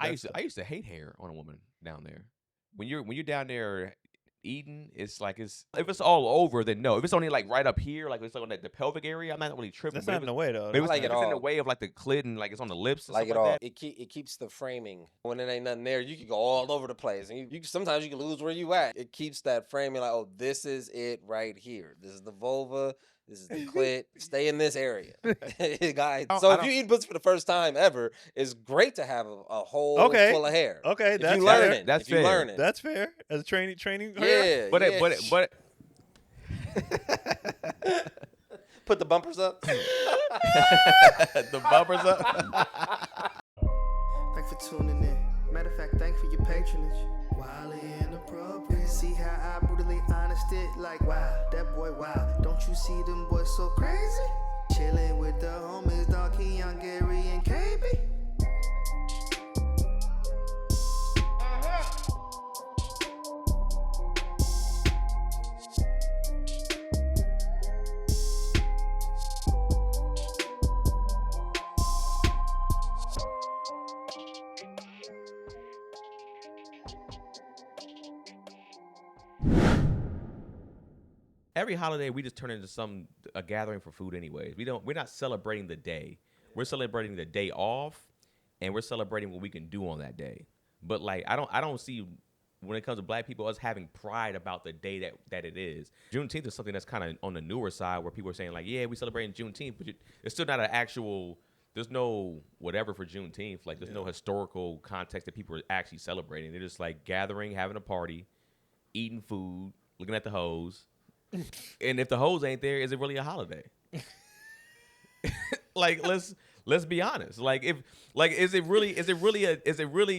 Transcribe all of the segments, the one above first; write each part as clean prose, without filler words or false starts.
I used to hate hair on a woman down there. When you're down there eating, it's like if it's all over, then no. If it's only like right up here, like it's like on the pelvic area, I'm not really tripping. That's But not if in it's, the way though. but I like if it it's in the all. way of like the clit and like it's on the lips and Like stuff it like all. that. It keeps the framing. When it ain't nothing there, you can go all over the place, and you sometimes you can lose where you at. It keeps that framing like, oh, this is it right here. This is the vulva. This is the clit. Stay in this area, guys. So if you eat pussy for the first time ever, it's great to have a hole full of hair. Okay, if you learn it. That's if you fair. learn it. That's fair. As a training. Yeah, But yeah. but Put the bumpers up. the bumpers up. Thanks for tuning in. Matter of fact, thanks for your patronage. Wildly inappropriate. See how I brutally honest it? Like, wow, that boy, wow. Don't you see them boys so crazy? Chilling with the homies, Dog Keon, Gary, and KB. Every holiday we just turn into a gathering for food anyways. We're not celebrating the day. We're celebrating the day off, and we're celebrating what we can do on that day. But like I don't see when it comes to black people us having pride about the day that it is. Juneteenth is something that's kind of on the newer side where people are saying like, yeah, we celebrating Juneteenth, but it's still not an actual. There's no whatever for Juneteenth. Like there's no historical context that people are actually celebrating. They're just like gathering, having a party, eating food, looking at the hoes. And if the hoes ain't there, is it really a holiday? Like let's be honest. Like is it really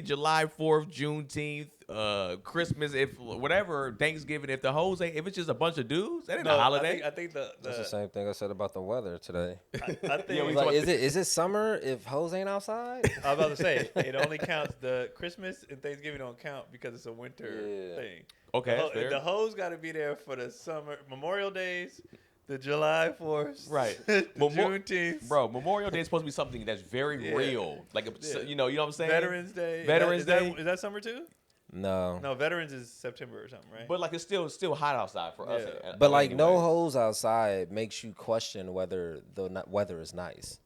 July 4th, Juneteenth, Christmas, if whatever, Thanksgiving, if the hoes ain't, if it's just a bunch of dudes, that ain't a holiday. I think That's the same thing I said about the weather today. I think Like, is it summer if hoes ain't outside? I was about to say it only counts the Christmas and Thanksgiving don't count because it's a winter thing. Okay, the hoes got to be there for the summer Memorial Days, the July 4th, Right. Juneteenth, Bro, Memorial Day is supposed to be something that's very real. Like you know what I'm saying? Veterans Day. Veterans Day. Is that summer too? No. No, Veterans is September or something, right? But like it's still hot outside for us. But like no hoes outside makes you question whether the weather is nice.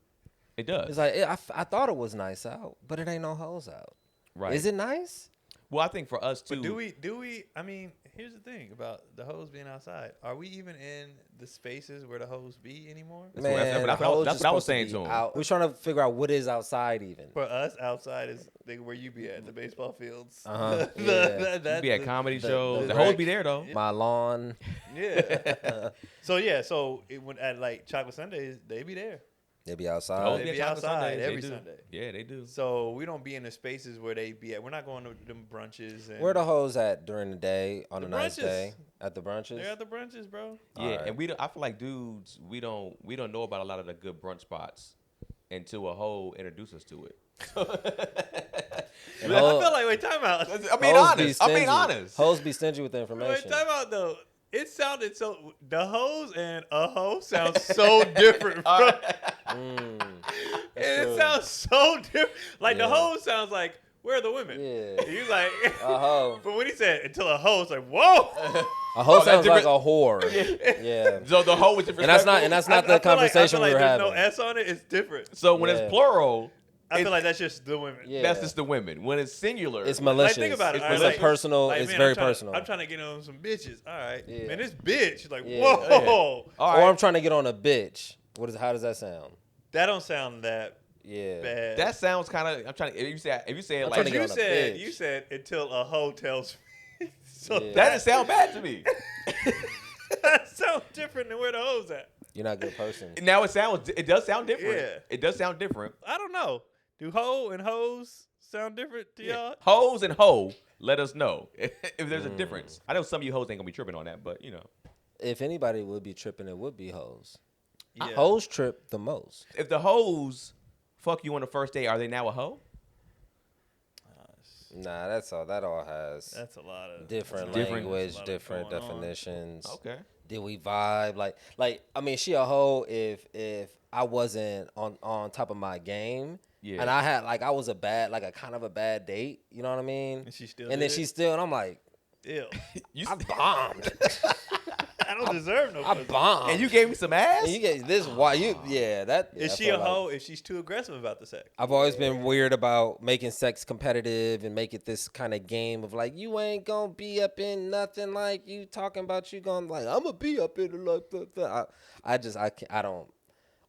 It does. It's like I thought it was nice out, but it ain't no hoes out. Right. Is it nice? Well, I think for us too. But do we? I mean, here's the thing about the hoes being outside. Are we even in the spaces where the hoes be anymore? Man, that's what I was saying to him. We're trying to figure out what is outside even. For us, outside is where you be at the baseball fields. Yeah. You be at comedy shows. The right. hoes be there though. My lawn. Yeah. So when at like Chocolate Sundays, they be there. They be outside. Oh, They yeah, be Chocolate outside Sundays, every they do. Sunday. Yeah, they do. So we don't be in the spaces where they be at. We're not going to them brunches. And Where the hoes at during the day on The a nice brunches. day? At the brunches? They're at the brunches, bro. Yeah, Alright. and we don't. I feel like dudes, we don't know about a lot of the good brunch spots until a hoe introduces us to it. And I hoe- feel like wait, time out. I'm being hoes be honest. I'm being stingy. honest. Hoes be stingy with the Wait, information. time out though. It sounded so. The hoes and a hoe sounds so different, bro. It true. sounds so different. Like the Yeah. hoe sounds like, where are the women? Yeah. You like A hoe. But when he said until a hoe, it's like, whoa. A hoe that's sounds like different. a whore. Yeah. So the hoe is different. And that's not the conversation I feel we were like having. there's no S on it. It's different. So when Yeah. it's plural, I feel like that's just the women. Yeah. that's just the women. When it's singular, It's Like, malicious. think about it. It's, All right, a like- personal. Like, it's man, very I'm trying personal. I'm trying to get on some bitches. All right. Yeah. Man, this bitch. Like, Yeah. whoa. Yeah. All right. Or I'm trying to get on a bitch. How does that sound? That don't sound that Yeah. bad. that sounds kind of. I'm trying to. If you say it I'm like trying to get on a bitch. You said until a hoe tells me. So Yeah. that doesn't sound bad to me. that sounds different than where the hoes at. You're not a good person. Now it does sound different. Yeah. It does sound different. I don't know. Do hoe and hoes sound different to y'all? Hoes and hoe, let us know if there's a difference. I know some of you hoes ain't gonna be tripping on that, but you know, If anybody would be tripping, it would be hoes. Yeah. Hoes trip the most. if the hoes fuck you on the first day, are they now a hoe? Nah, that's all. That all has That's a lot of different different- language, There's a lot different going on. definitions. Okay. Did we vibe? Like I mean, she a hoe if I wasn't on top of my game. Yeah. And I had I was a kind of a bad date. You know what I mean? And she still. And then and I'm like, Ew. I bombed. I don't deserve no. I pussy. bombed. And you gave me some ass? And you get this. Why you? Yeah, that. Is I she feel a like- hoe if she's too aggressive about the sex? I've always been weird about making sex competitive and make it this kind of game of you ain't gonna be up in nothing like you talking about you going I'm gonna be up in it I don't.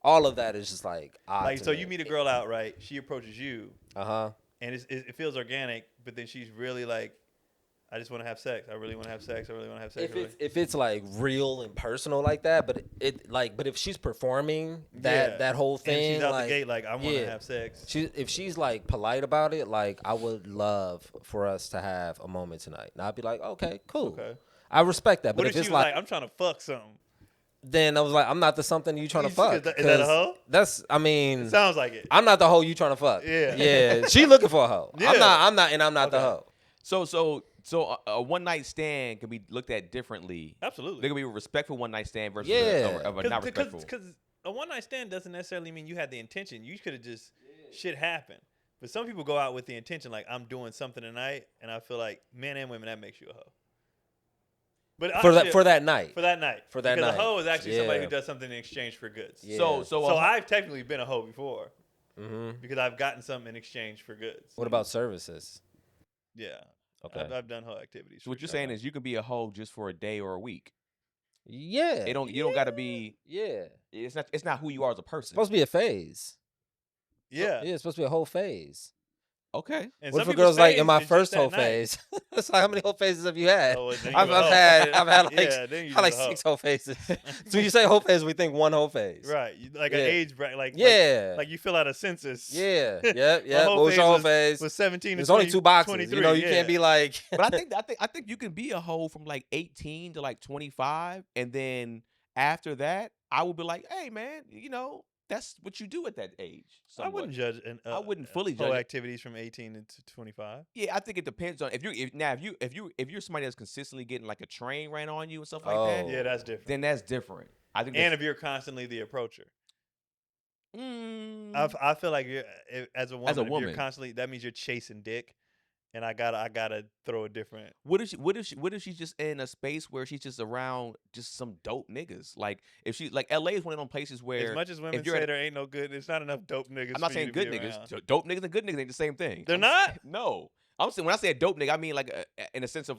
All of that is just odd to So me. you meet a girl out, right? She approaches you, and it feels organic, but then she's really I just want to have sex. I really want to have sex. I really want to have sex. if it's real and personal like that, but but if she's performing that whole thing, and she's out the gate I want to have sex. If she's polite about it, I would love for us to have a moment tonight. And I'd be okay, cool. Okay. I respect that. But What if if it's she was I'm trying to fuck something? then I was I'm not the something you trying to fuck. Is that a hoe? That's It sounds like it. I'm not the hoe you trying to fuck. Yeah. Yeah. She looking for a hoe. Yeah. I'm not the hoe. So a one night stand can be looked at differently. Absolutely. There can be a respectful one night stand versus Yeah. a not respectful. Because a one night stand doesn't necessarily mean you had the intention. You could have just shit happen. But some people go out with the intention I'm doing something tonight, and I feel men and women that makes you a hoe. But For honestly, that night. For that night. For that because night. a hoe is actually somebody Yeah. who does something in exchange for goods. Yeah. So I've technically been a hoe before Mm-hmm. because I've gotten something in exchange for goods. What about services? Yeah. Okay. I've done hoe activities. So what for you're sure. saying is you can be a hoe just for a day or a week. Yeah. You don't got to be. Yeah. It's not who you are as a person. It's supposed to be a phase. Yeah. Yeah, it's supposed to be a whole phase. Okay. And What some if a people's girl's in phase my is first just that whole night. phase? It's how many whole phases have you had? Oh, then I've you a hoe. had Yeah, then you had just a hoe. 6 whole phases. So when you say whole phase, we think one whole phase. Right. An Yeah. age bracket. Yeah. Like you fill out a census. Yeah. My Yeah. whole What was your phase whole phase? Was 17 There's to only 20, 2 boxes. 23. You know, you can't be like. But I think you can be a hoe from 18 to 25, and then after that, I would be hey man, that's what you do at that age. I wouldn't judge. I wouldn't fully hoe judge it. activities from 18 to 25. Yeah, I think it depends on if you're somebody that's consistently getting a train ran on you and stuff like Oh. that. Yeah, that's different. Then that's different. I think. And if you're constantly the approacher, I feel like as a woman, if woman. you're constantly, that means you're chasing dick, and I gotta throw a different. What if she's just in a space where she's just around just some dope niggas? If she LA is one of them places where As much as women you're say at- there ain't no good, it's not enough dope niggas. I'm not for you saying to good be niggas. around. Dope niggas and good niggas ain't the same thing. They're not? No, I'm saying when I say a dope nigga, I mean in a sense of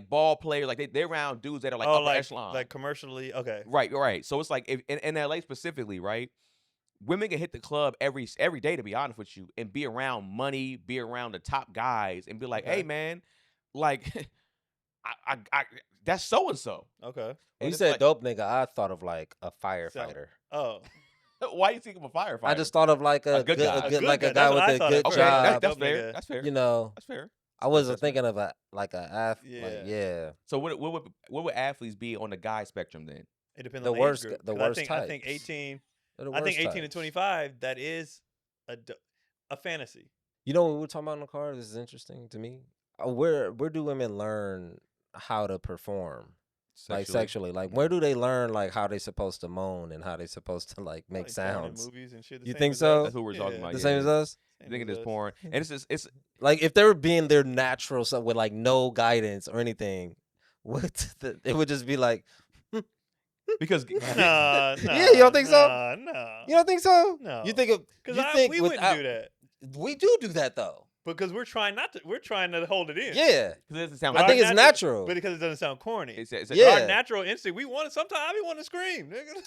ball players, they're around dudes that are upper echelon, like commercially. Okay. right. So it's if in LA specifically, right? Women can hit the club every day, to be honest with you, and be around money, be around the top guys, and be Okay. hey man, I that's so and so. Okay. When you said dope nigga, I thought of a firefighter. Oh. Why you think of a firefighter? I just thought of a good good, guy. a good A like good a guy. guy That's with what I a thought good of. okay, job. that's Dope fair. nigga. That's fair. You know, That's fair. I wasn't That's fair. thinking of a Yeah. yeah. So what would athletes be on the guy spectrum then? It depends The on worst- age group. the 'Cause worst I think types. 18. They're the I think worst 18 to types. 25. That is a fantasy. You know what we were talking about in the car? This is interesting to me. Where do women learn how to perform? Sexually. Where do they learn how they supposed to moan and how they supposed to make Like porn and sounds? movies and shit. You same think as so? us. That's what we're talking about. The yeah. same as us? I think it is us. porn, and it's If they were being their natural self with no guidance or anything, it would just be because Nah, Yeah, you don't think so? No. you don't think so? No. You think Because you think we wouldn't without- do that. We do that though. Because we're trying to hold it in. Yeah. it doesn't sound. But I think our it's natural. But because it doesn't sound corny. It's Yeah. Our natural instinct, sometimes I be want to scream, nigga.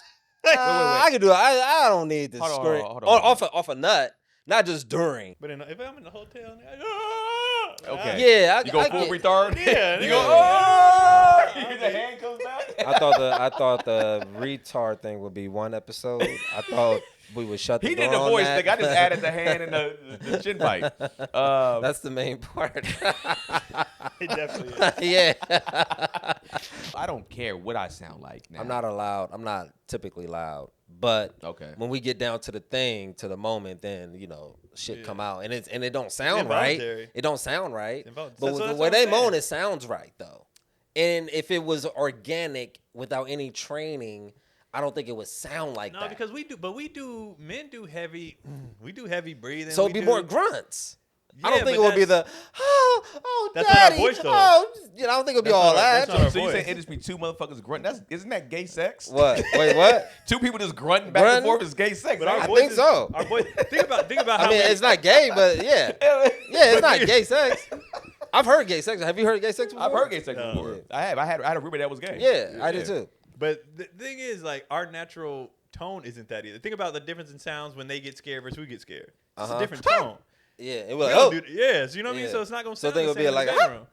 I can do it. I don't need to Hold on, scream hold on. off a nut, not just during. But if I'm in the hotel, nigga, Okay. Yeah, You go full get- retard. Yeah, You nigga. go. Oh! You hear the hand comes back. I thought the retard thing would be one episode. I thought we would shut the He door did the on voice that. thing. I just added the hand and the chin bite. That's the main part. It definitely is. Yeah. I don't care what I sound like now. I'm not typically loud. But Okay. when we get down to the moment, then shit Yeah. come out, and it don't sound involuntary. right. It don't sound right. involuntary. But So with that's the what way I'm they saying. moan, it sounds right though. And if it was organic without any training, I don't think it would sound like No, that. because men do heavy breathing. So we it'd be do- more grunts. I Yeah, don't think but it would be that's- the oh That's not our daddy. voice, though. Oh, I don't think it would be That's all not our- that. that's not our So you voice. saying it just be two motherfuckers grunting? Isn't that gay sex? What? Wait, what? Two people just grunting back Grunting? and forth is gay sex. But our right? I voices- think so. Our voice. Think about. I how mean, many- it's not gay, but yeah, it's not gay sex. I've heard gay sex. Have you heard gay sex before? I've heard gay sex No. before. I have. I had a roommate that was gay. Yeah, I did too. But the thing is, like, our natural tone isn't that either. Think about the difference in sounds when they get scared versus we get scared. It's a different tone. Yeah, it We was. don't Oh, do- yes, you know what I mean. Yeah. So it's not gonna So sound think the it'll be same like, in the bedroom.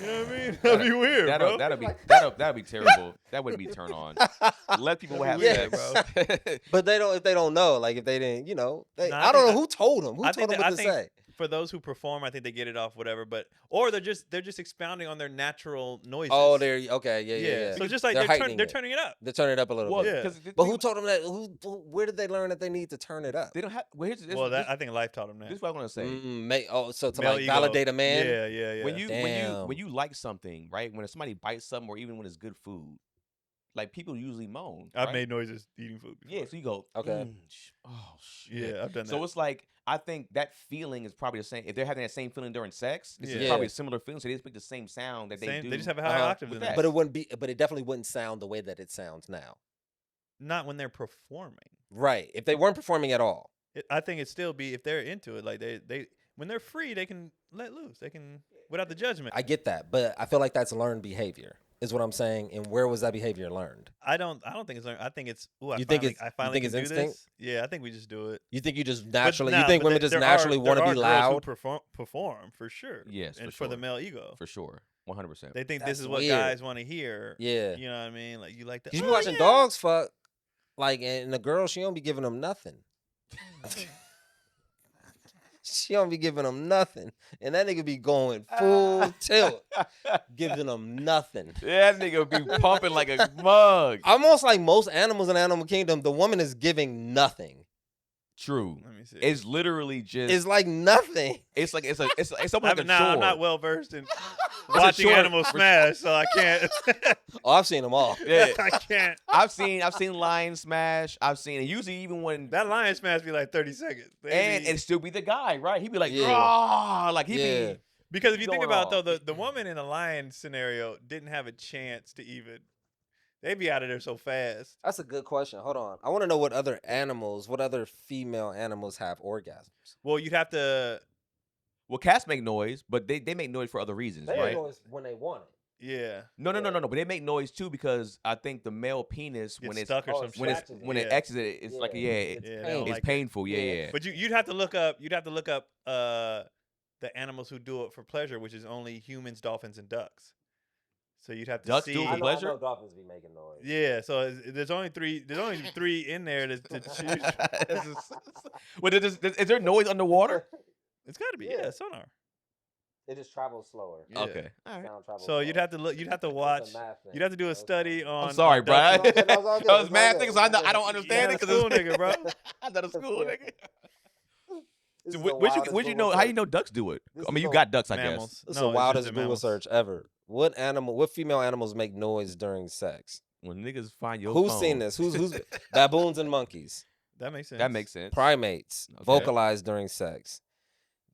You know what I mean? That'd be weird, bro. That'll be terrible. That wouldn't be turn on. Let people have Yeah, sex, but if they don't know, like if they didn't, I I don't think know who told them. Who told them what to say? For those who perform, I think they get it off whatever, or they're just expounding on their natural noises. Oh, they're okay. Yeah. So just like They're they're heightening it. turning it up. They're turning it up a little Well, bit. Yeah. 'cause But who told them that? Where did they learn that they need to turn it up? They don't have. Well, here's, this, Well, this, I think life taught them that. this is what I want to say. So to Male like ego. validate a man. Yeah. When you Damn. when you like something, right? When somebody bites something, or even when it's good food, like people usually moan. I've right? made noises eating food. Before. Yeah, so you go. Okay. Oh shit. Yeah, I've done that. So it's like I think that feeling is probably the same. If they're having that same feeling during sex, it's Yeah. probably a similar feeling. So they just make the same sound that they do. They just have a higher octave with than that. that. But it wouldn't be. But it definitely wouldn't sound the way that it sounds now. Not when they're performing. Right. If they weren't performing at all. I think it'd still be if they're into it. Like they when they're free, they can let loose. They can without the judgment. I get that, but I feel like that's learned behavior. Is what I'm saying. And where was that behavior learned? I don't think it's. I think it's. Ooh, You think I it's finally it's can do instinct? this. Yeah, I think we just do it. You think you just But naturally? now- You think but women there- just there naturally are- want to there be are girls who loud? perform for sure. Yes, and for for the sure. male ego. For sure, 100%. They think That's this is what weird. guys want to hear. Yeah. You know what I mean? Like you like that. You be "Oh, watching yeah." dogs fuck, like, and the girl, she don't be giving them nothing. She don't be giving them nothing, and that nigga be going full tilt, giving them nothing. Yeah, that nigga be pumping like a mug. Almost like most animals in the animal kingdom, the woman is giving nothing. True. Let me see. It's literally just. It's like nothing. It's almost like a chore. I'm not well versed in watching chore. animals smash, so I can't. Oh, I've seen them all. Yeah. I can't. I've seen lion smash. I've seen it. Usually even when That lion smash be like 30 seconds. and it still be the guy, right? He'd be like, Yeah. "Rah!" Like he'd Yeah. be. because if you think going about off. though, the woman in the lion scenario didn't have a chance to even. They'd be out of there so fast. That's a good question. Hold on. I want to know what other female animals have orgasms. Well, you'd have to. Well, cats make noise, but they make noise for other reasons, right? when they want it. Yeah. No. But they make noise too because I think the male penis Get when it's stuck or some when shit. it's when it Yeah. exits it, it's like it's, Yeah, they don't it's like it. painful. Yeah. But you'd have to look up. You'd have to look up the animals who do it for pleasure, which is only humans, dolphins, and ducks. So you'd have to Ducks see. do it for pleasure? I know dolphins be making noise. Yeah. So there's only three. There's only three in there to choose. Well, is there noise underwater? It's got to be. Yeah. Sonar. It just travels slower. Yeah. Okay. All right. Sound travels So you'd slower. have to look. You'd have to watch. You'd have to do a study on. I'm sorry, bro. ducks. No, that was all good. I That was was mad all things. good. I don't understand Yeah, it because school nigga, bro. I'm not a school nigga. This So is the Would wildest you Google know? How search. you know ducks do it? This I mean, is you the- got ducks, I guess. Mammals. This is No, the it's just wildest the Google mammals. search ever. What female animals make noise during sex? When niggas find your Who's phone. seen this? Who's baboons and monkeys? That makes sense. That makes sense. Primates Okay. vocalize during sex.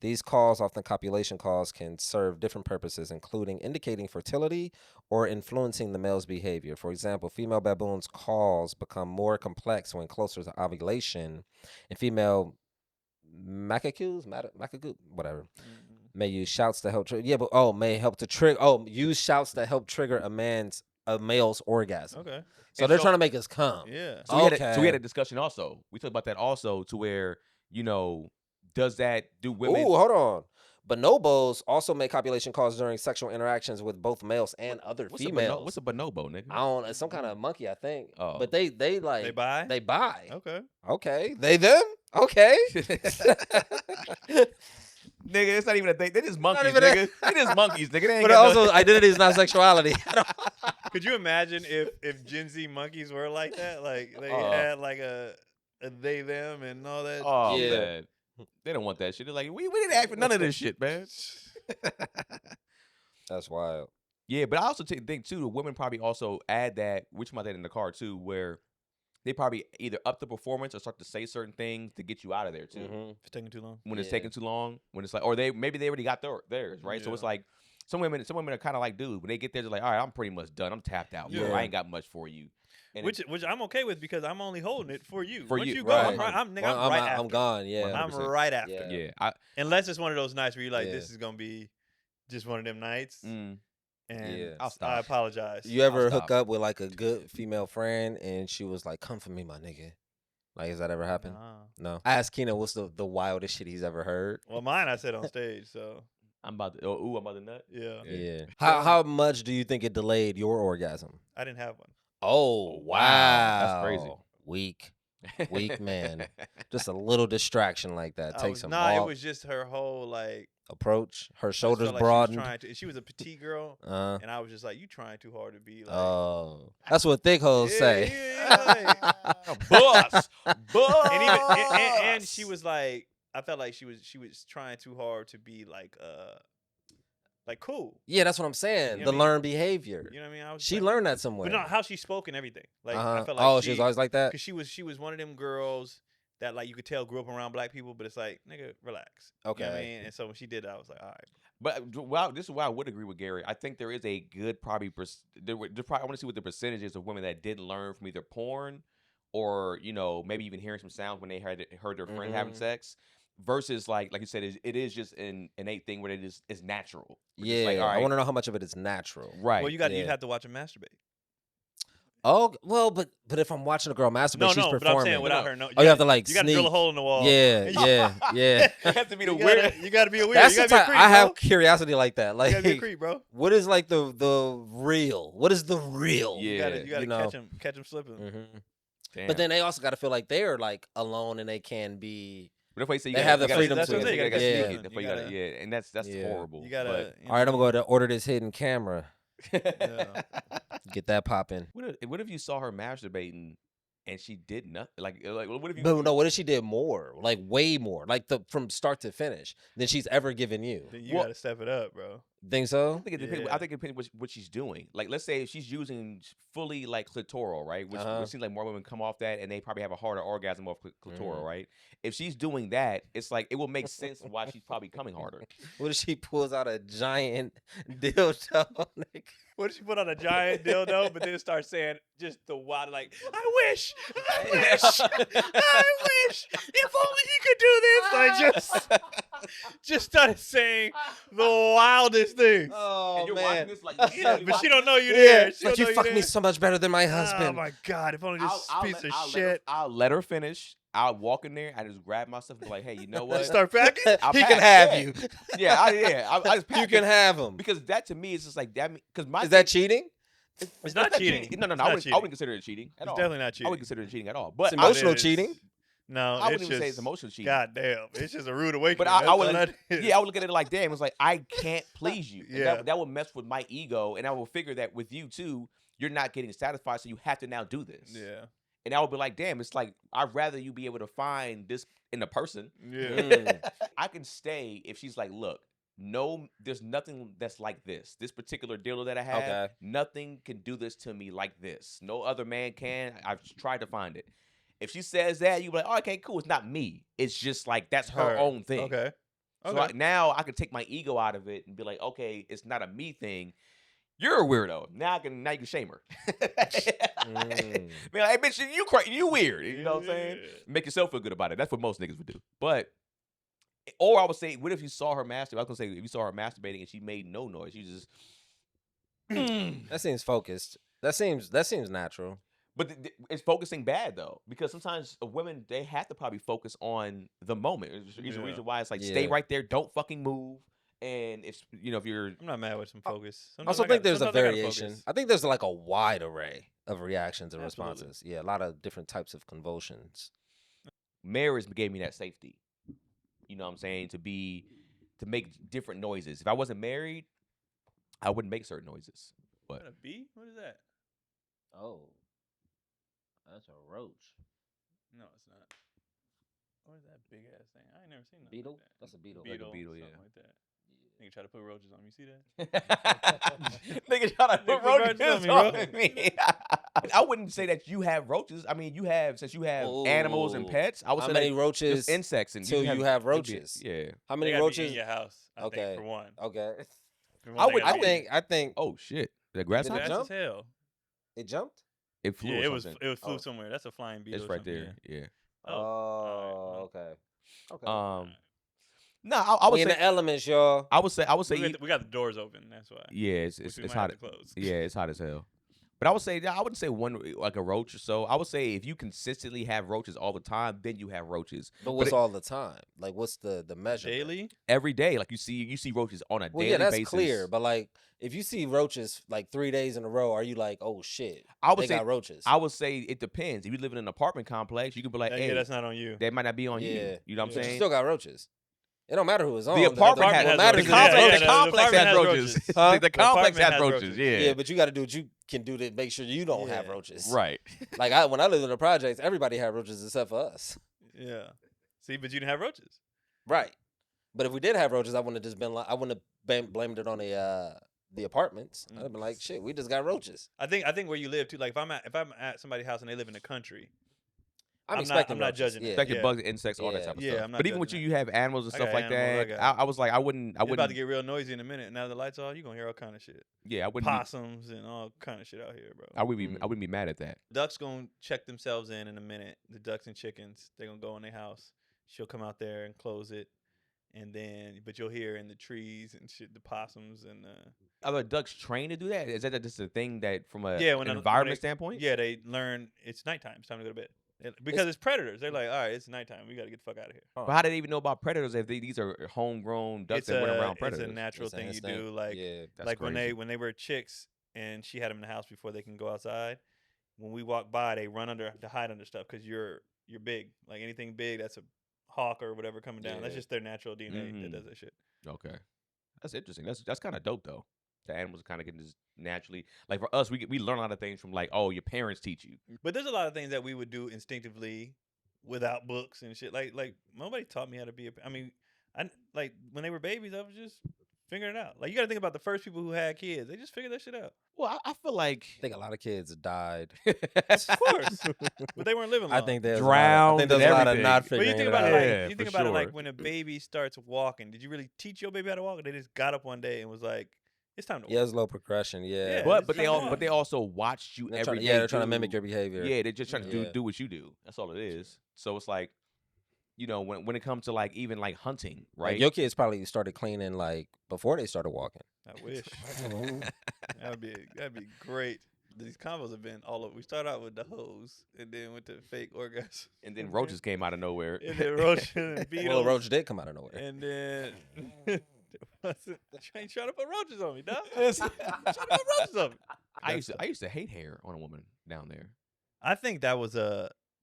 These calls, often copulation calls, can serve different purposes, including indicating fertility or influencing the male's behavior. For example, female baboons' calls become more complex when closer to ovulation, and female macaques, whatever, may use shouts to help trigger. Yeah, but may help to trigger. Use shouts to help trigger a male's orgasm. Okay. So And they're so- try to make us come. Yeah. So we had Okay. a discussion also. We talked about that also to where, does that do women? Ooh, hold on. Bonobos also make copulation calls during sexual interactions with both males and other what's females. what's a bonobo, nigga? I don't. It's some kind of monkey, I think. Oh. But they like They buy? They buy. Okay. Okay. They them. Okay. Nigga, it's not even a thing. They just monkeys, even nigga. They just monkeys, nigga. They ain't But got no- also, identity is not sexuality. Could you imagine if Gen Z monkeys were like that? Like they had like a they them and all that. Oh Yeah. man, they don't want that shit. They're like, we didn't ask for none of this shit, man. That's wild. Yeah, but I also think too, the women probably also add that, which might that in the car too, where they probably either up the performance or start to say certain things to get you out of there too. Mhm. If it's taking too long. When it's Yeah. taking too long, when it's like, or maybe they already got theirs, right? So it's Yeah. like some women are kind of like, dude, when they get there, they're like, all right, I'm pretty much done. I'm tapped out. Yeah. Bro. I ain't got much for you. And Which I'm okay with because I'm only holding it for you. For Once you, you go, right. I'm Well, right after. I'm gone. Yeah. 100%. I'm right after. Yeah. yeah, Unless it's one of those nights where you're like, Yeah. this is gonna be just one of them nights, mm, and Yeah. I'll stop. I apologize. You ever stop. hook up with like a good female friend and she was like, "Come for me, my nigga"? Like, has that ever happened? Nah. No. I asked Keno what's the wildest shit he's ever heard. Well, mine I said on stage, so I'm about to. I'm about to nut. yeah. Yeah. How much do you think it delayed your orgasm? I didn't have one. Oh wow. That's crazy. Weak man. Just a little distraction like that. Take some it was just her whole like approach. Her I just shoulders felt like broadened. she was a petite girl, and I was just like, you trying too hard to be like. Oh, that's what thick hoes say. Yeah, Boss. and even and she was like, I felt like she was trying too hard to be like cool. Yeah, that's what I'm saying. You know The what I mean? learned behavior. You know what I mean? I was She like, learned that somewhere. but no, how she spoke and everything. Like I felt like oh, she was always like that. because she was one of them girls that like you could tell grew up around black people, but it's like nigga, relax. You know what I Okay. mean? And so when she did that, I was like, all right. But wow, this is why I would agree with Gary. I think there is a good probably I want to see what the percentage is of women that didn't learn from either porn or maybe even hearing some sounds when they heard their friend having sex. Versus like you said, it is just an innate thing where it's natural. We're just Yeah, like, all I right, want to know how much of it is natural. right. Well, you Yeah. have to watch her masturbate. Oh well, but if I'm watching a girl masturbate, she's But I'm performing. saying without her. No, you have to like you got to sneak. drill a hole in the wall. Yeah. you have to be the You weird. gotta be a weird. That's you the gotta be a type. creep, I have bro. curiosity like that. You gotta be a Like, creep, bro. what is like the real? What is the real? Yeah. You gotta know. catch him slipping. Mhm. But then they also got to feel like they're like alone and they can be. But if I say They have the freedom that's to what I'm it. saying, you gotta Yeah. sneak it. Before You you gotta, gotta- yeah, and that's Yeah. horrible. You gotta. but- you All right, I'm know, gonna go to order this hidden camera. yeah. Get that popping. What if you saw her masturbating and she did nothing? Like what if you? But no, what if she did more? Like way more. Like from start to finish than she's ever given you. Then you Well- gotta step it up, bro. Think I so? think it depends. Yeah. I think it depends what she's doing. Like, let's say if she's using fully like clitoral, right? Which seems like more women come off that, and they probably have a harder orgasm off clitoral, right? If she's doing that, it's like it will make sense why she's probably coming harder. What if she pulls out a giant dildo? What if she put on a giant dildo, but then start saying just the wild, like, I wish, I wish, if only he could do this. Like, just started saying the wildest things. Oh and you're man. watching this like, But she don't know you Yeah, there. She but don't you know fuck there. me so much better than my Oh husband. my god! If only this piece of I'll shit. I'll let her finish. I'll walk in there. I just grab myself and be like, hey, you know what? Start packing. I'll He pack, can have yeah. you. I just pack You can it. have him. Because that to me is just like that. Because my Is that cheating? It's not cheating. No, It's I not wouldn't cheating. consider it cheating at It's all. definitely not I cheating. wouldn't consider it cheating at all. But It's emotional It is- cheating. No, I wouldn't it's even say just, it's emotional cheating. God damn, it's just a rude awakening. But That's I all would, that is. yeah, I would look at it like, damn, it's like I can't please you. And Yeah. that would mess with my ego, and I will figure that with you too, you're not getting satisfied, so you have to now do this. Yeah, And I would be like, damn, it's like I'd rather you be able to find this in a person. yeah. I can stay if she's like, look, no, there's nothing that's like this. This particular dildo that I have, Okay. nothing can do this to me like this. No other man can. I've tried to find it. If she says that, you be like, oh, okay, cool. It's not me. It's just like that's her own thing. Okay. So Okay. now I can take my ego out of it and be like, okay, it's not a me thing. You're a weirdo. Now you can shame her. Mm. Be like, hey, bitch, you weird. You know what I'm saying? Make yourself feel good about it. That's what most niggas would do. But, or I would say, what if you saw her masturbate? I was gonna say, if you saw her masturbating and she made no noise, you just. That seems focused. That seems natural. But it's focusing bad though, because sometimes women they have to probably focus on the moment. It's the reason why it's like stay Yeah. right there, don't fucking move. And if you're I'm not mad with some focus. I Sometimes also think there's a sometimes I gotta variation. focus. I think there's like a wide array of reactions and Absolutely. responses. Yeah, a lot of different types of convulsions. marriage gave me that safety. You know what I'm saying? To make different noises. If I wasn't married, I wouldn't make certain noises. But What, a bee? What is that? Oh, that's a roach. No, it's not. What is that big ass thing? I ain't never seen that. Beetle? That's a beetle. Like a beetle, yeah. something like that. Yeah. Nigga try to put roaches on me. You see that? Nigga trying to put put roaches roaches on on me, me. I wouldn't say that you have roaches. I mean, since you have animals and Ooh. pets. I would How say many that roaches just insects and till you have could be- roaches? Yeah. How They many gotta be roaches? in your house. I think, for one. Okay. For one, they gotta I be in think. there. I think Oh shit. The Did it grasshopper. Fast jump? as hell. it jumped. It flew. Yeah, or it was something. flew Oh. somewhere. That's a flying beetle. It's or right something, there. Yeah. Yeah. All right, well, Okay. No, I would We in say. the elements, y'all. I would say. we got the doors open. That's why. Yeah, it's Which we it's might hot. have to close. Yeah, it's hot as hell. But I would say I wouldn't say one like a roach or so. I would say if you consistently have roaches all the time, then you have roaches. But what's it- all the time? Like, what's the measure? Daily. Every day, like you see roaches on a Well, daily yeah, that's basis. clear. But like, if you see roaches like 3 days in a row, are you like, oh shit, I would they say got roaches? I would say it depends. If you live in an apartment complex, you could be like, hey, Yeah, that's not on you. that might not be on Yeah. you. You know what Yeah. I'm But you saying? still got roaches. It don't matter who it's on. The apartment has has roaches. the Yeah, complex. yeah, The the complex apartment has has roaches. roaches. Huh? The The complex apartment has has roaches. roaches. Yeah. Yeah, but you got to do what you can do to make sure you don't have Yeah. roaches. Right. Like when I lived in the projects, everybody had roaches except for us. Yeah. See, but you didn't have roaches. Right. But if we did have roaches, I wouldn't have just been like, I wouldn't have blamed it on the apartments. I'd have been like, shit, we just got roaches. I think where you live too. Like if I'm at somebody's house and they live in the country. I'm not expecting judging it. Yeah. Expected Yeah. bugs, insects, all that Yeah. type of Yeah, stuff. I'm not But even with you, judging you have animals and I stuff got like animals, that. I got- I was like, I wouldn't. It's about to get real noisy in a minute. Now the lights off, you gonna hear all kind of shit. Yeah, I wouldn't. Be, Possums and all kind of shit out here, bro. I wouldn't be mad at that. Ducks gonna check themselves in a minute. The ducks and chickens, they're gonna go in their house. She'll come out there and close it, and then but you'll hear in the trees and shit the possums and Are the ducks trained to do that? Is that just a thing that from a Yeah, an when environment they- standpoint? yeah, they learn it's nighttime. It's time to go to bed. Because it's predators. They're like, all right, it's nighttime. We got to get the fuck out of here. But how do they even know about predators if these are homegrown ducks that went around predators? It's a natural It's an thing you instinct. do. Like, Yeah. That's like crazy. when they were chicks and she had them in the house before they can go outside. When we walk by, they run to hide under stuff because you're big. Like anything big, that's a hawk or whatever coming down. That's Yeah. just their natural DNA that Mhm. does that shit. Okay, that's interesting. That's kind of dope though. The animals kind of getting just naturally. Like for us, we learn a lot of things from like, oh, your parents teach you. But there's a lot of things that we would do instinctively without books and shit. Like nobody taught me how to be I mean, I like when they were babies, I was just figuring it out. Like you got to think about the first people who had kids. They just figured that shit out. Well, I feel like I think a lot of kids died. Of course. But they weren't living long. I think there's Drowned I think there's and a lot of everything. not But you figuring think it about out. it, Yeah, like you think for about it sure. like when a baby starts walking. Did you really teach your baby how to walk? Or they just got up one day and was like, "It's time to walk." Yeah, there's low progression. Yeah. Yeah. but it's they not but they also watched you They're every trying, day. they're trying to mimic do- your behavior. Yeah, they're just trying to Yeah. do what you do. That's all it is. So it's like, you know, when it comes to like even like hunting, right? Like your kids probably started cleaning like before they started walking. I wish. that'd be great. These combos have been all over. We started out with the hose and then went to fake orgasm. And then roaches came out of nowhere. And then roaches and beetles. Well, a roach did come out of nowhere. And then trying to put roaches on me, dog. Trying to put roaches on me. I used to hate hair on a woman down there. I think that was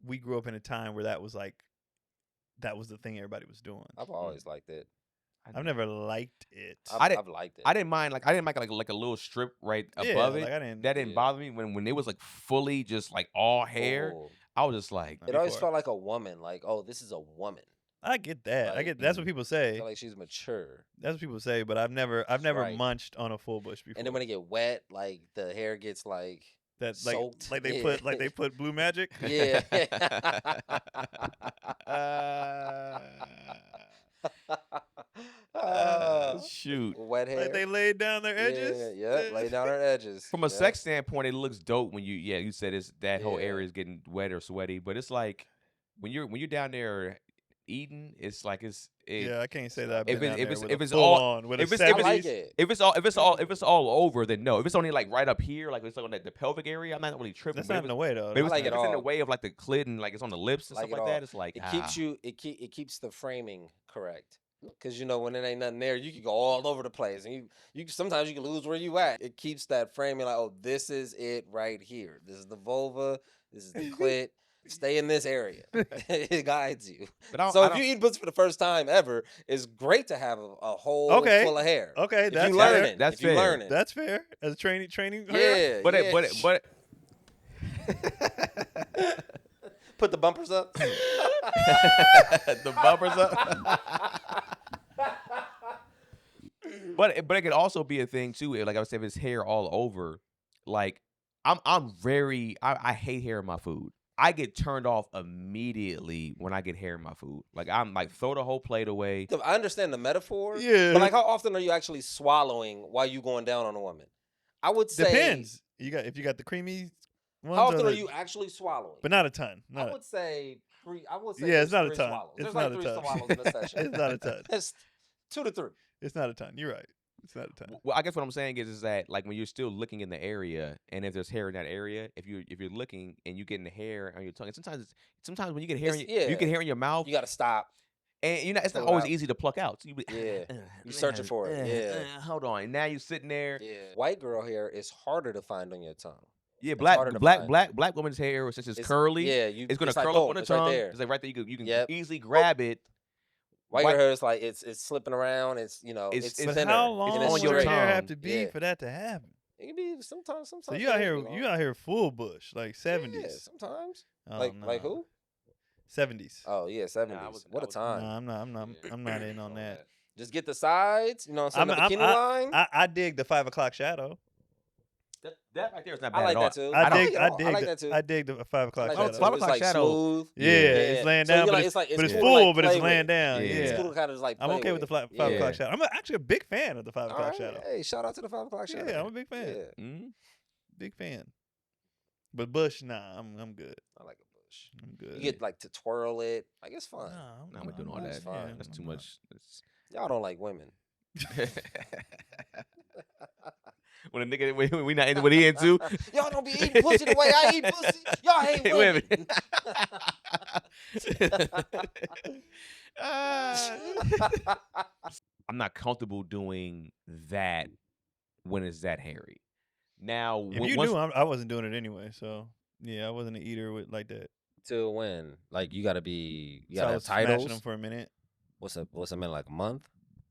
we grew up in a time where that was the thing everybody was doing. I've always liked it. I've never liked it. I've liked it. I didn't mind like a little strip right above it. like I didn't. That didn't Yeah. bother me when it was like fully just like all hair. Oh. I was just like, It always before. felt like a woman. Like, oh, this is a woman. I get that. I Like, get that's what people I say. feel like she's mature. That's what people say. But I've never Right. munched on a full bush before. And then when it get wet, like the hair gets like that soaked. like they Yeah. put blue magic. yeah. shoot. Wet hair. Like they laid down their edges. Yeah, lay down her edges. From a Yep. sex standpoint, it looks dope when you said it's that whole Yeah. area is getting wet or sweaty, but it's like when you're down there eating, it's like Yeah, I can't say that. I've If been it- down if there it's- with if a it's full all- on, with a if it's- I if it's- 70s. like it. if it's all over, then no. If it's only like right up here, like it's like on the pelvic area, I'm not really tripping. That's but not if in the it's- way though. but if I it's, like it if it's in the all. way of like the clit and like it's on the lips and Like stuff it like that, all. it's like It keeps you. It keeps the framing correct. Cause you know when it ain't nothing there, you can go all over the place, and you sometimes you can lose where you at. It keeps that framing like, oh, this is it right here. This is the vulva. This is the clit. Stay in this area. It guides you. But I don't, So I if don't- you eat pussy for the first time ever, it's great to have a hole Okay. full of hair. Okay, If that's you learn fair. it, That's if you fair. learn it, That's fair. As a training. yeah. but yeah. but Put the bumpers up. the bumpers up. But it could also be a thing too. Like I said, if it's hair all over, like I'm very I hate hair in my food. I get turned off immediately when I get hair in my food. Like I'm like throw the whole plate away. I understand the metaphor. Yeah. But like, how often are you actually swallowing while you going down on a woman? I would say Depends. If you got the creamy ones. How or often are the- you actually swallowing? But not a ton. I would say three. I would say Yeah, it's there's not a 3 ton. swallows. It's There's not like a 3 ton. swallows in a session. It's not a ton. That's 2 to 3. It's not a ton. You're right. It's not a ton. Well, I guess what I'm saying is that like when you're still looking in the area, and if there's hair in that area, if you're looking and you getting the hair on your tongue, and sometimes when you get hair, you get hair in your mouth, You got to stop. and it's not Pull it always out. easy to pluck out. So you be, Yeah. You searching for it. Yeah. hold on. And now you're sitting there. Yeah. White girl hair is harder to find on your tongue. Yeah, It's black harder to black find. black woman's hair, since it's curly, Yeah, it's gonna like, curl up boom, on the it's right tongue. there. It's like right there. You can Yep. easily grab it. White White- girl hair is like it's slipping around. It's It's- it's it's But thinner. how and long it's on your would straight. hair tongue. have to be Yeah. for that to happen? It can be sometimes. So you out it here, can be long. you out here full bush, like Yeah, 70s. sometimes. Oh, Like nah. who? 70s. Oh yeah, 70s. What a time. Nah, I'm not. Yeah. I'm not in on that. Just get the sides. You know what I'm saying? I'm- The bikini line. I dig the 5 o'clock shadow. That right there is not bad I like at all. that too. I like dig. it I all. dig. like that too. I dig the 5 o'clock I like shadow. that too. 5 It's o'clock like shadow. smooth. Yeah, it's laying So down, you're but like- it's, it's like it's but it's cool full, to, like, but it's play laying with. down. Yeah. Yeah, It's cool to kind of just like I'm play okay with the 5 o'clock Yeah. shadow. I'm actually a big fan of the 5 All o'clock right. shadow. Hey, shout out to the 5 o'clock shadow. Yeah, I'm a big fan. Yeah, Mhm. Big fan. But Bush, nah, I'm good. I like a bush. I'm good. You get like to twirl it. Like it's fun. Nah, Nah, I'm not doing all That's that. fine. That's too I'm not. much. Y'all don't like women. When a nigga we not into what he into. Y'all don't be eating pussy the way I eat pussy. Y'all hate women. I'm not comfortable doing that when it's that hairy. Now, If you knew, I wasn't doing it anyway. So yeah, I wasn't an eater with like that. Till when? Like you gotta be. You So gotta I have was smashing them titles. for a minute. What's a minute? Like a month?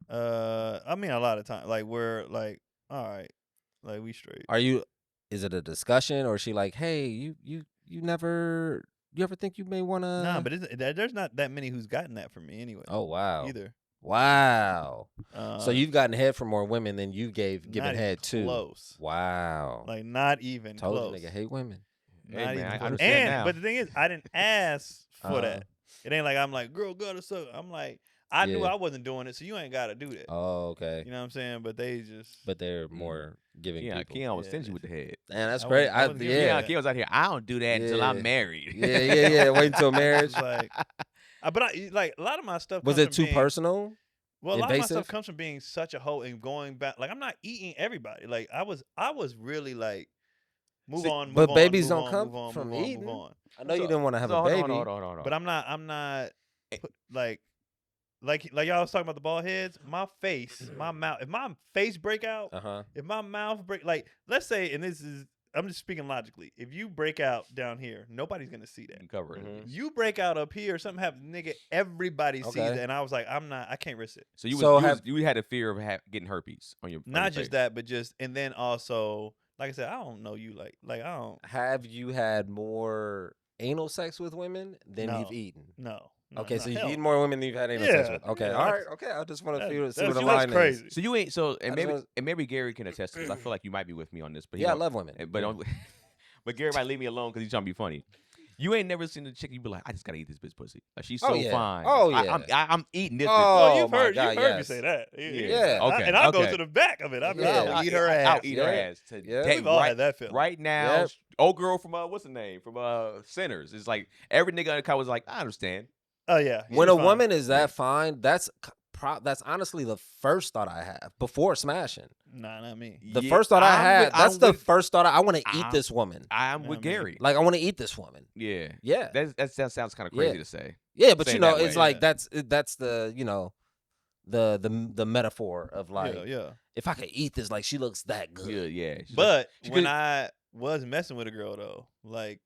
I mean a lot of time. Like we're like, all right, like we straight. Are you? Is it a discussion or is she like, hey, you never? You ever think you may wanna? Nah, but there's not that many who's gotten that from me anyway. Oh wow. Either. Wow. So you've gotten head from more women than you given not even head to. close. Wow. Like not even Told close. you nigga hate women. Hey, Not man, even I close. understand And now. but the thing is, I didn't ask for Uh-huh. that. It ain't like I'm like, girl, gotta suck. I'm like, I knew Yeah. I wasn't doing it, so you ain't gotta do that. Oh, okay. You know what I'm saying? But they just But they're more giving Yeah, people. Keon was Yeah. stingy with the head. Man, that's I great. wasn't- I wasn't giving Yeah. you Keon was out here. I don't do that until Yeah. I'm married. Yeah. Wait until marriage. it's like, but I like a lot of my stuff. Was comes it from too being- personal? Well, a lot of my invasive? stuff comes from being such a hoe and going back. Like I'm not eating everybody. Like I was really like, move See, on. Move but on, babies move don't on, come move on, from move on, eating. Move on. I know you didn't want to have So, a hold on, baby. hold on. But I'm not like y'all was talking about the bald heads. My face, my mouth. If my face break out, Uh-huh. if my mouth break, like let's say, and this is I'm just speaking logically. If you break out down here, nobody's gonna see that. You cover it. Mhm. You break out up here, something happens, nigga. Everybody sees Okay. that, and I was like, I can't risk it. So you So you had a fear of getting herpes on your on Not your just face. that, but just and then also, like I said, I don't know you like I don't Have you had more anal sex with women than No. you've eaten? no. Okay, so you've hell eaten no. more women than you've had anal sex Yeah, with. Okay, yeah, all right, that's- okay. I just want to That- see what the that's line crazy. So you ain't so I and just maybe wanna- Gary can attest to this. I feel like you might be with me on this, but is. he Yeah, I don't- love women. But don't, but Gary might leave me alone because he's trying to be funny. You ain't never seen a chick you be like, I just gotta eat this bitch pussy. Like she's Oh, so yeah. fine. Oh, I'm yeah. eating this. Oh, bitch. Oh, you've my heard God, me yes. say that. Yeah. Okay, And I'll go okay. to the back of it. I'll be Yeah. like, I'll eat her I'll ass. eat her Yeah. ass Yeah. today. We've all right, had that feeling. right now. Yep. Old girl from what's the name from Sinners. It's like every nigga on the car was like, I understand. Oh yeah. When she's a fine. woman is that fine, that's honestly the first thought I have before smashing. Nah, not me. The Yeah, first thought I I'm had, with- that's I'm the with- first thought. I want to eat I'm- this woman. I'm Nah, with man. Gary. Like I want to eat this woman. Yeah. Yeah. That sounds kind of crazy Yeah. to say. Yeah, but Say you it know, that it's way. like Yeah. that's the the metaphor of like yeah. if I could eat this, like she looks that good. Yeah, yeah. But She when could- I was messing with a girl though, like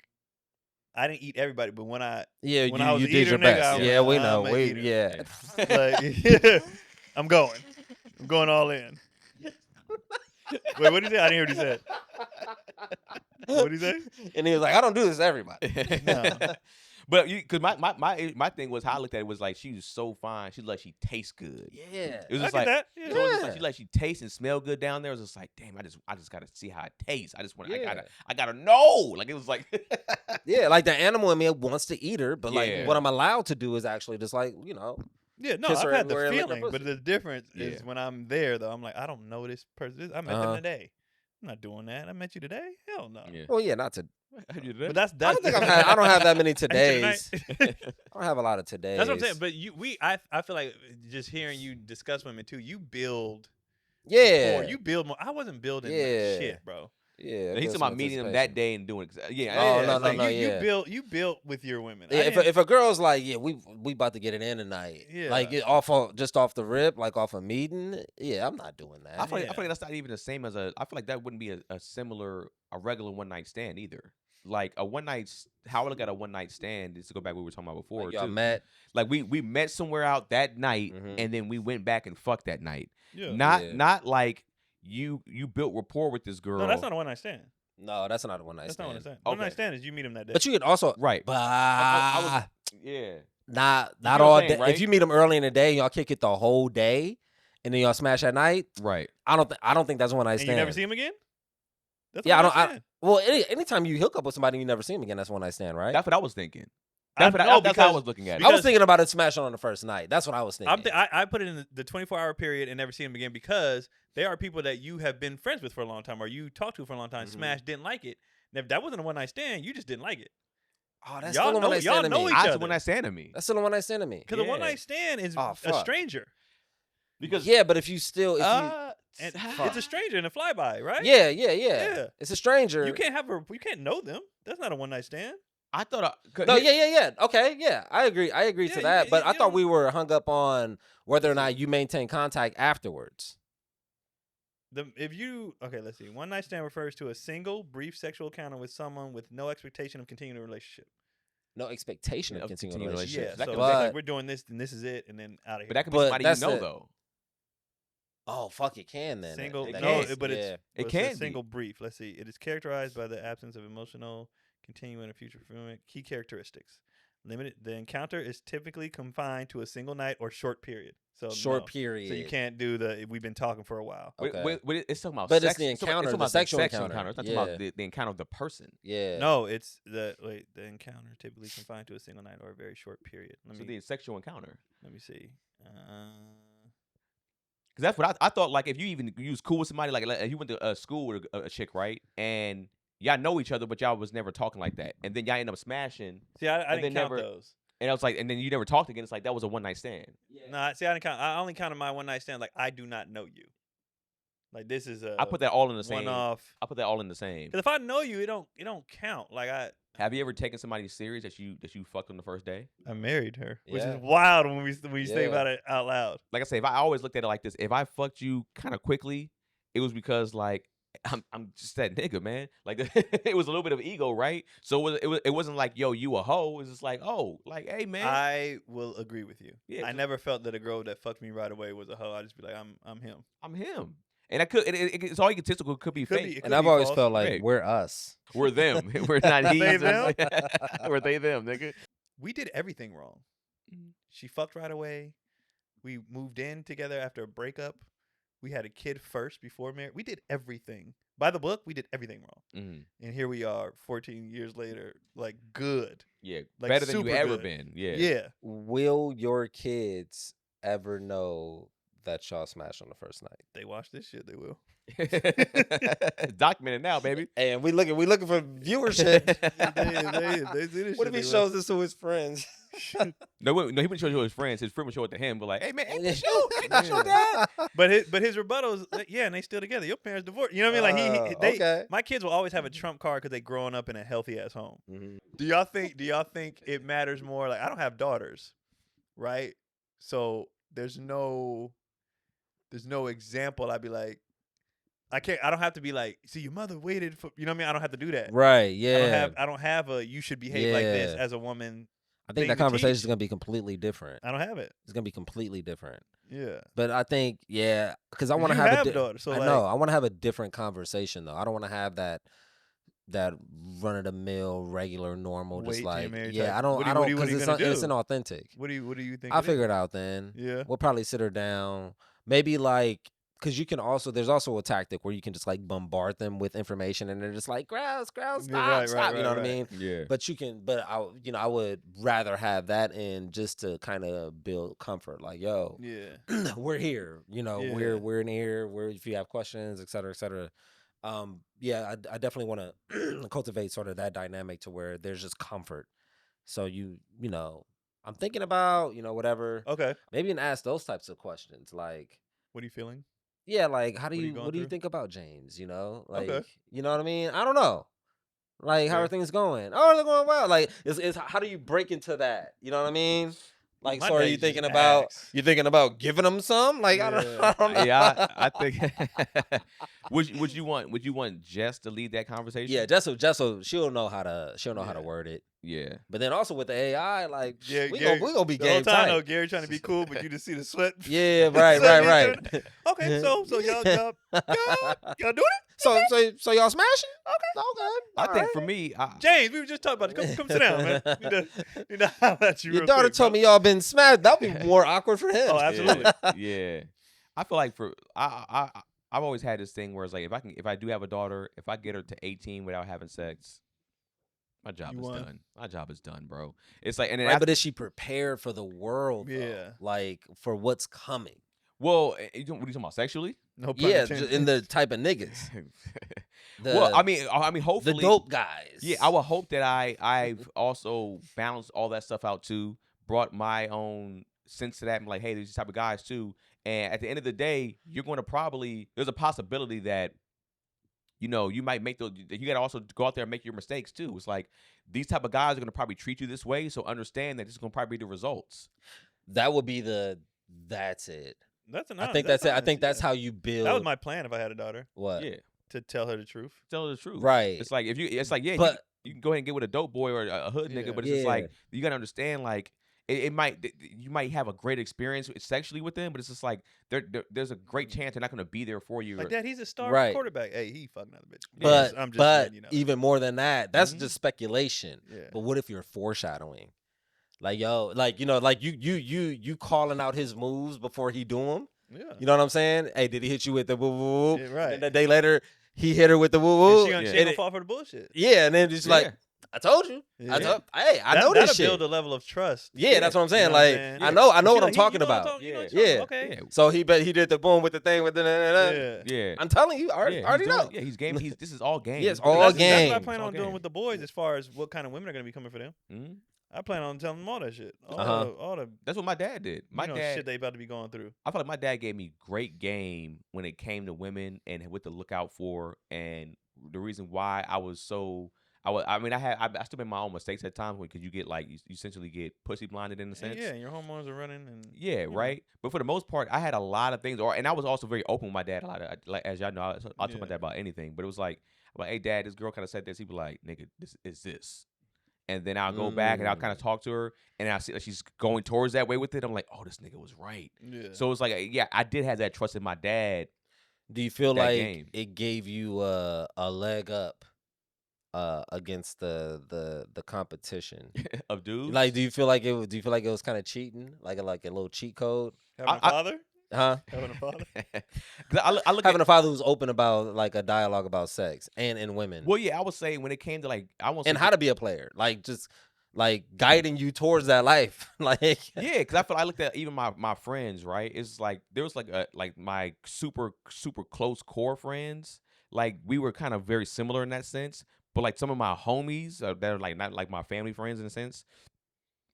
I didn't eat everybody, but when I Yeah, When I was you a did eater, your nigga, best. I'm Yeah, like, we I'm know. a We eater. yeah. like I'm going all in. Wait, what did he say? I didn't hear what he said. What did he say? And he was like, I don't do this to everybody. No. But because my thing was how I looked at it was like she was so fine. She like she tastes good. Yeah. It was I just get like that. Yeah. so it was just like she tastes and smell good down there. It was just like damn. I just gotta see how it tastes. I just want Yeah. I gotta know. Like it was like Yeah, like the animal in me wants to eat her, but like Yeah. what I'm allowed to do is actually just like, Yeah, no, kiss I've her had the everywhere and lick her feeling, but pussy. the difference is Yeah. when I'm there, though, I'm like, I don't know this person. I met them today. I'm not doing that. I met you today. Hell no. yeah. well, yeah, not to. But that's I don't think I don't have that many I hit you todays. tonight. I don't have a lot of todays. That's what I'm saying. But I feel like just hearing you discuss women too, you build. Yeah. Rapport. You build more. I wasn't building Yeah. shit, bro. Yeah. He's talking about meeting them that day and doing yeah. Oh, yeah, no, it's no, like, no, you yeah. you built with your women. Yeah, I didn't- if a girl's like, yeah, we about to get it in tonight. Yeah. Like just off the rip, like off a meeting. Yeah, I'm not doing that. I feel like that's not even the same as I feel like that wouldn't be a regular one night stand either. Like how I look at a one night stand is to go back what we were talking about before. Like y'all too. met. Like we met somewhere out that night Mhm. and then we went back and fucked that night. yeah. Not like you built rapport with this girl. No, that's not a one night stand. No, that's not a one night That's stand. not what I'm saying. Okay. One night stand is you meet them that day. But you could also right. But I was yeah. not know what all I'm saying, day. right? If you meet them early in the day, y'all kick it the whole day, and then y'all smash at night. Right. I don't think that's one night and stand. you never see him again. That's Yeah, one night stand. Well, anytime you hook up with somebody and you never see them again, that's one night stand, right? That's what I was thinking. I That's know that's how I because- was looking at it. I was because- thinking about it smashing on the first night. That's what I was thinking. I put it in the 24-hour period and never see him again because they are people that you have been friends with for a long time or you talked to for a long time. Mhm. Smash didn't like it. And if that wasn't a one night stand, you just didn't like it. Oh, that's Y'all still a know- one night y'all stand to know me. each That's other. when I stand to me. That's still a one night stand to me. Because a Yeah. one night stand is Oh, a fuck. stranger. Because Yeah, but if you still, if And Fuck. it's a stranger in a flyby, right? yeah, Yeah. it's a stranger. You can't know them. That's not a one night stand. I thought No, yeah. Okay, yeah, I agree. I agree Yeah, to you that. can- But I you thought know- we were hung up on whether or not you maintain contact afterwards. Let's see. One night stand refers to a single, brief sexual encounter with someone with no expectation of continuing a relationship. No expectation of Of continuing a continuing a relationship. Yeah, That so could- it's like but we're doing this and this is it, and then out of here. but that could be But somebody that's you know it. though. oh fuck, it can then. Single, It no, can. but yeah. it's It well, can says be. single brief. Let's see. It is characterized by the absence of emotional, continuing, or future fulfillment. Key characteristics: limited. The encounter is typically confined to a single night or short period. So short no. period. So you can't do the. We've been talking for a while. Okay. It's talking about But it's sex. the talking- encounter, talking the about sexual sex encounter. It's not Yeah. talking about the encounter of the person. Yeah. No, it's the encounter typically confined to a single night or a very short period. So the sexual encounter. Let me see. Because that's what I thought. Like if you was cool with somebody, like you went to school with a chick, right? And y'all know each other, but y'all was never talking like that. And then y'all end up smashing. See, I And didn't then count never- those. And I was like, and then you never talked again. It's like that was a one night stand. Nah, see, I didn't count. I only counted my one night stand. Like I do not know you. Like this is a. I put that all in the same. one off. I put that all in the same. Because if I know you, it don't count. Like Have you ever taken somebody serious that you fucked on the first day? I married her, which Yeah. is wild when we think Yeah. about it out loud. Like I say, if I always looked at it like this, if I fucked you kind of quickly, it was because like I'm just that nigga, man. Like it was a little bit of ego, right? So it wasn't like yo, you a hoe. It was just like oh, like hey man. I will agree with you. Yeah, I just- never felt that a girl that fucked me right away was a hoe. I just be like, I'm him. I'm him, and I could. It's all egotistical. It could be Could fake. be- it And could I've be always false. felt like Right. we're us. We're them. We're not he. They them? We're they them, nigga. We did everything wrong. Mhm. She fucked right away. We moved in together after a breakup. We had a kid first before marriage. We did everything by the book. We did everything wrong, Mm-hmm. and here we are, 14 years later, like good. Yeah, Like, better than you super ever good. been. Yeah. Yeah. Will your kids ever know that y'all smashed on the first night? They watch this shit. They will. Documented now, baby. And we looking for viewership. They see this What shit, if he they shows this to his friends? No, he wouldn't show it to his friends. His friend would show it to him, but like, hey man, ain't this Yeah. you? Ain't this your dad? But his rebuttal is like, yeah, and they still together. Your parents divorced. You know what I mean? Like they okay. my kids will always have a trump card because they growing up in a healthy ass home. Mhm. Do y'all think it matters more? Like I don't have daughters, right? So there's no example. I'd be like, I don't have to be like, see, your mother waited for, you know what I mean? I don't have to do that. Right. Yeah. I don't have a you should behave like this Yeah. as a woman. I thing think that to conversation is teach. gonna be completely different. I don't have it. It's gonna be completely different. Yeah. But I think, yeah, because I 'Cause want to you have have a daughters, so I like, know I want to have a different conversation though. I don't want to have that that run of the mill, regular, normal, Wait just till you're like married yeah. type. I don't, What do I you- don't, what are because you it's gonna it's do? inauthentic. What do you think? I'll it is? figure it out then. Yeah. We'll probably sit her down. Maybe like, because you can also, there's also a tactic where you can just like bombard them with information and they're just like, gross, Yeah, stop, right, stop. right, You know right, what I right. mean? Yeah. But you can, but I would rather have that in just to kind of build comfort. Like, yo, Yeah. we're here. You know, Yeah. we're in here. We're if you have questions, et cetera, et cetera. Yeah, I definitely want to cultivate sort of that dynamic to where there's just comfort. So you know, I'm thinking about, whatever. Okay. Maybe and ask those types of questions, like, What are you feeling? yeah, like how do What are you you going what do you through? think about James? Like, Okay. you know what I mean? I don't know. Like, how Fair. are things going? Oh, they're going well. Like, it's how do you break into that? You know what I mean? Like, My so are dad you used to just thinking about ask. giving them some? Like, I don't, Yeah. I don't know. Yeah, I think. would you want Jess to lead that conversation? Yeah, Jessel, she'll know how to word it. Yeah. But then also with the AI, like, Yeah, we Gary, gonna be the whole game time, tight. though, Gary trying to be cool, but you just see the sweat. Yeah, right. Okay, so y'all doing it? So y'all smashing? Okay. I all think right. for me, James, we were just talking about it. Come sit down, man. Need to holler at you Your real daughter quick, told bro. me y'all been smashed. That'd be more awkward for him. Oh, absolutely. Yeah. I feel like I've always had this thing where it's like if I do have a daughter, if I get her to 18 without having sex, my job You is won. done. My job is done, bro. It's like, and then Right, after, but is she prepared for the world? Though? Yeah. Like for what's coming. well, what are you talking about sexually? No pun Yeah, intended. in the type of niggas. Well, I mean, The hopefully, dope guys. yeah, I would hope that I've also balanced all that stuff out too, brought my own sense to that. I'm like, hey, these type of guys too. And at the end of the day, you're going to there's a possibility that, you might make those. You got to also go out there and make your mistakes too. It's like these type of guys are going to probably treat you this way, so understand that this is going to probably be the results. That would be that's it. That's an I think that's it. I think that's yeah. how you build. That was my plan if I had a daughter, what? Yeah, to tell her the truth. tell her the truth. Right. It's like it's like, yeah, But you can go ahead and get with a dope boy or a hood Yeah. nigga, but it's just like Yeah. you got to understand, like you might have a great experience sexually with them, but it's just like there's a great chance they're not going to be there for you. Like, Dad, he's a star Right. quarterback. Hey, he fucking another bitch. but I'm just but letting you know. even more than that, that's Mhm. just speculation. Yeah. But what if you're foreshadowing? Like, yo, like like you calling out his moves before he do them. Yeah. You know what I'm saying? Hey, did he hit you with the woo woo? Yeah, right. And a day later, he hit her with the woo And woo. she ain't Yeah. gonna fall for the bullshit. Yeah, and then just Yeah. like, I told you. Yeah. I know That'll this shit. build a level of trust. Yeah, that's what I'm saying. You know what I'm Like, saying? I know You what feel I'm talking about. Yeah. Okay. Yeah. So he did the boom with the thing with the. Yeah. Yeah. I'm telling you, I already he's doing- know. Yeah, he's game. This is all game. Yeah, it's He's all doing- That's what I game. plan It's all on doing game. with the boys as far as what kind of women are gonna be coming for them. Mhm. I plan on telling them all that shit. Uh-huh. All the That's what my dad did. My dad. shit they about to be going through. I feel like my dad gave me great game when it came to women and what to look out for, and the reason why I was so. I still made my own mistakes at times because you get you essentially get pussy blinded in a sense. Yeah, and your hormones are running and Yeah, you know. right. But for the most part, I had a lot of things, and I was also very open with my dad. A lot of, like, as y'all know, I'll talk to my Yeah. dad about anything. But it was like, hey, Dad, this girl kind of said this. He'd be like, nigga, this is this. And then I'll go back and I'll kind of talk to her, and I see that she's going towards that way with it. I'm like, oh, this nigga was right. Yeah. So it's like, yeah, I did have that trust in my dad. Do you feel that like game. it gave you a leg up against the competition? Of dudes. Like, do you feel like it was kind of cheating, like a little cheat code, Having a I- father? huh? Having a father? 'Cause I look Having at, a father who's open about like a dialogue about sex and women, well, yeah, I would say when it came to I won't and say how to be a player, like just like guiding you towards that life, like yeah, because I looked at even my friends, right? It's like there was like my super close core friends, like we were kind of very similar in that sense. But like some of my homies that are like not like my family friends in a sense,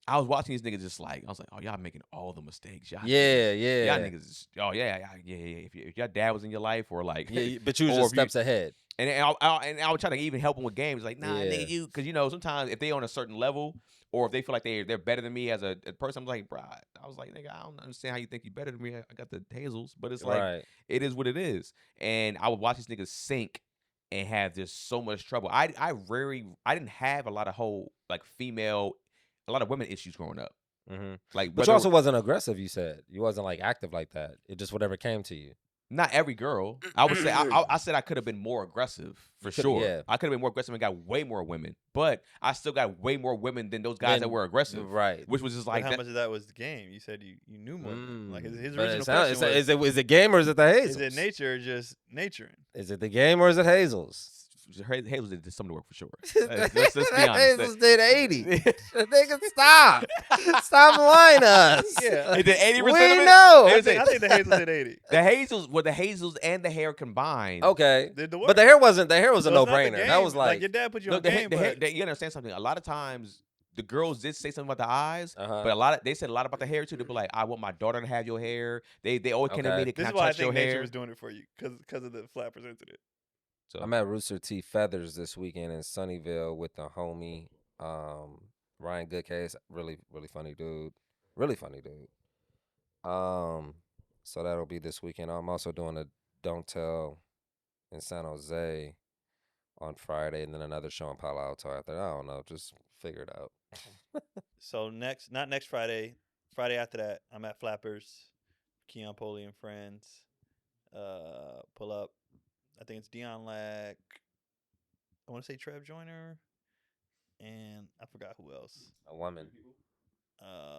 I was watching these niggas just like I was like, oh, y'all making all the mistakes, y'all. yeah. Y'all niggas, oh yeah. If your dad was in your life or like, Yeah, but you was or just if you- steps ahead. And I would try to even help them with games. Like, nah, Yeah. nigga, you, because sometimes if they on a certain level or if they feel like they're better than me as a person, I'm like, bro, I was like, nigga, I don't understand how you think you're better than me. I got the hazels, but it's like Right. it is what it is. And I would watch these niggas sink and have just so much trouble. I didn't have a lot of a lot of women issues growing up. Mm-hmm. Like, But you also wasn't aggressive. You said you wasn't like active like that. It just whatever came to you. Not every girl. I would say I said I could have been more aggressive for sure. yeah. I could have been more aggressive and got way more women, but I still got way more women than those guys that were aggressive. Right. Which was just But like how that. much of that was the game? You said you knew more. Like his But original it sounds- question was, is it game or is it the Hazels? is it nature or just naturing? Is it the game or is it Hazels? Hazels did some of the work for sure. Let's be honest. Hazels did 80. Nigga, stop. Stop lying to us. Yeah. They did 80%. We of it? know. They I did- think the Hazels did 80. The Hazels and the hair combined. Okay. Did the work. But the hair was a So it's not the no-brainer. That game. was like your dad put you Look, on the, game, the hair, but you gotta understand something. A lot of times, the girls did say something about the eyes, Uh-huh. but they said a lot about the hair too. They be like, "I want my daughter to have your hair." They always came to Okay. me to this kind is of why I touch your think nature hair. was doing it for you because of the flappers incident. So I'm at Rooster T Feathers this weekend in Sunnyvale with the homie Ryan Goodcase. Really, really funny dude. Really funny dude. So that'll be this weekend. I'm also doing a Don't Tell in San Jose on Friday, and then another show in Palo Alto after. I don't know. Just figure it out. So not next Friday. Friday after that, I'm at Flappers, Keon Poli and friends. Pull up. I think it's Dion Lack. I want to say Trev Joyner, and I forgot who else. A woman.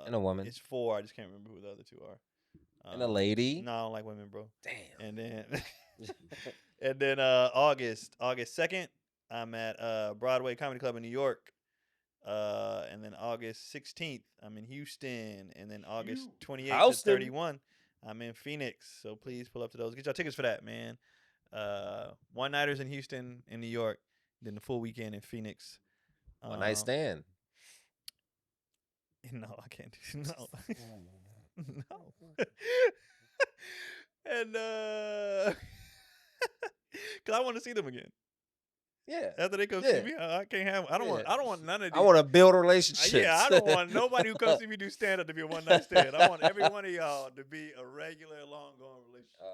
And a woman. It's 4. I just can't remember who the other 2 are. And a lady. No, I don't like women, bro. Damn. And then and then August 2nd, I'm at Broadway Comedy Club in New York. And then August 16th, I'm in Houston. And then August 28th to Houston. 31, I'm in Phoenix. So please pull up to those. Get y'all tickets for that, man. One-nighters in Houston and New York. Then the full weekend in Phoenix. One night stand. No, I can't do no. No. And cause I want to see them again. Yeah. After they come Yeah. see me, I can't have. I don't want none of these. I want to build relationships. Yeah, I don't want nobody who comes see me do stand up to be a one night stand. I want every one of y'all to be a regular, long going relationship.